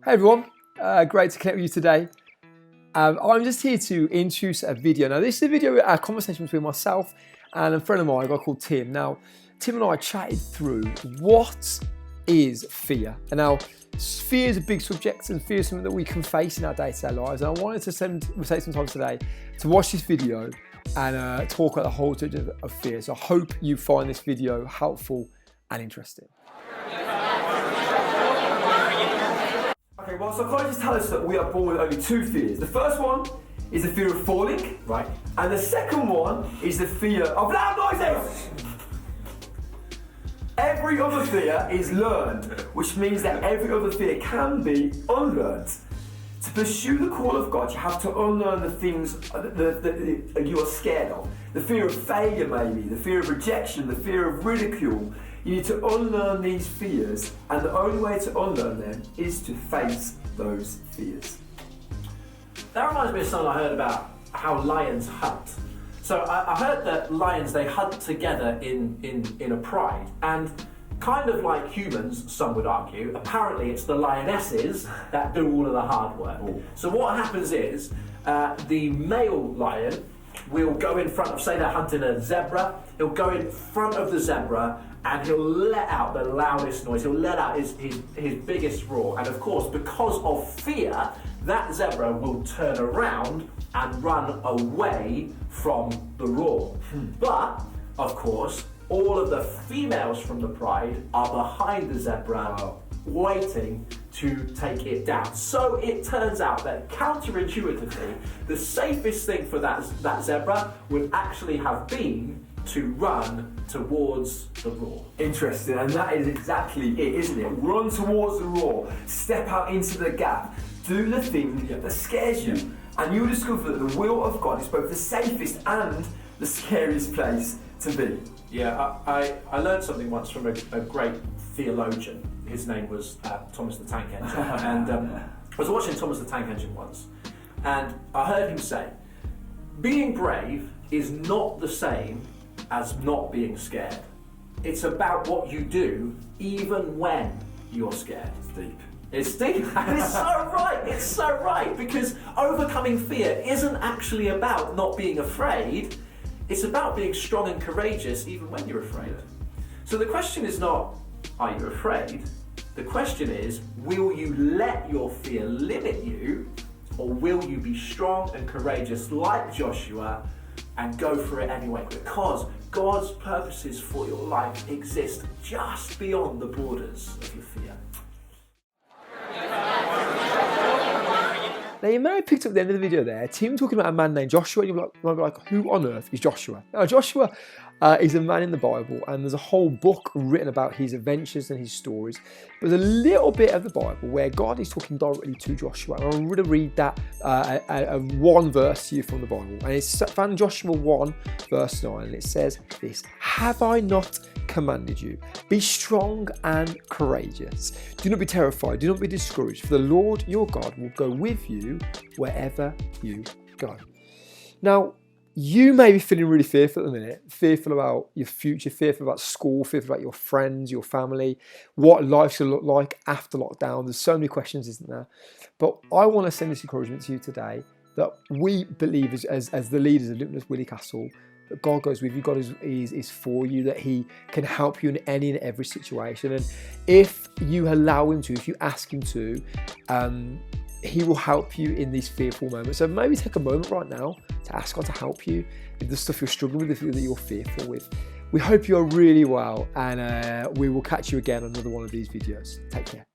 Hey everyone, great to connect with you today. I'm just here to introduce a video. Now this is a conversation between myself and a friend of mine, a guy called Tim. Now, Tim and I chatted through what is fear. And now, fear is a big subject and fear is something that we can face in our day-to-day lives. And I wanted to take some time today to watch this video and talk about the whole subject of fear. So I hope you find this video helpful and interesting. Okay, well, psychologists tell us that we are born with only two fears. The first one is the fear of falling, right? And the second one is the fear of loud noises. Every other fear is learned, which means that every other fear can be unlearned. To pursue the call of God, you have to unlearn the things that you are scared of. The fear of failure, maybe, the fear of rejection, the fear of ridicule. You need to unlearn these fears, and the only way to unlearn them is to face those fears. That reminds me of something I heard about how lions hunt. So I heard that lions, they hunt together in a pride, and kind of like humans, some would argue, apparently it's the lionesses that do all of the hard work. Ooh. So what happens is, the male lion will go in front of, say they're hunting a zebra, he'll go in front of the zebra and he'll let out the loudest noise, he'll let out his biggest roar, and of course, because of fear, that zebra will turn around and run away from the roar. But, of course, all of the females from the pride are behind the zebra, waiting to take it down. So it turns out that counterintuitively, the safest thing for that zebra would actually have been to run towards the roar. Interesting, and that is exactly it, isn't it? Run towards the roar, step out into the gap, do the thing that scares you, and you'll discover that the will of God is both the safest and the scariest place to be. Yeah, I learned something once from a great theologian. His name was Thomas the Tank Engine. And I was watching Thomas the Tank Engine once, and I heard him say, being brave is not the same as not being scared. It's about what you do even when you're scared. It's deep. It's deep, and it's so right, it's so right, because overcoming fear isn't actually about not being afraid, it's about being strong and courageous even when you're afraid. So the question is not, are you afraid? The question is, will you let your fear limit you, or will you be strong and courageous like Joshua and go for it anyway? Because God's purposes for your life exist just beyond the borders of your fear. Now you may have picked up at the end of the video there, Tim talking about a man named Joshua, and you might be like, who on earth is Joshua? Now Joshua is a man in the Bible, and there's a whole book written about his adventures and his stories. There's a little bit of the Bible where God is talking directly to Joshua, and I'm going to read that one verse to you from the Bible, and it's found in Joshua 1 verse 9, and it says this: have I not commanded you? Be strong and courageous. Do not be terrified, do not be discouraged, for the Lord your God will go with you wherever you go. Now, you may be feeling really fearful at the minute, fearful about your future, fearful about school, fearful about your friends, your family, what life's going to look like after lockdown. There's so many questions, isn't there? But I want to send this encouragement to you today that we believe as the leaders of Limitless Willie Castle, that God goes with you, God is for you, that He can help you in any and every situation. And if you allow Him to, if you ask Him to, He will help you in these fearful moments. So maybe take a moment right now to ask God to help you with the stuff you're struggling with, the things that you're fearful with. We hope you're really well, and we will catch you again on another one of these videos. Take care.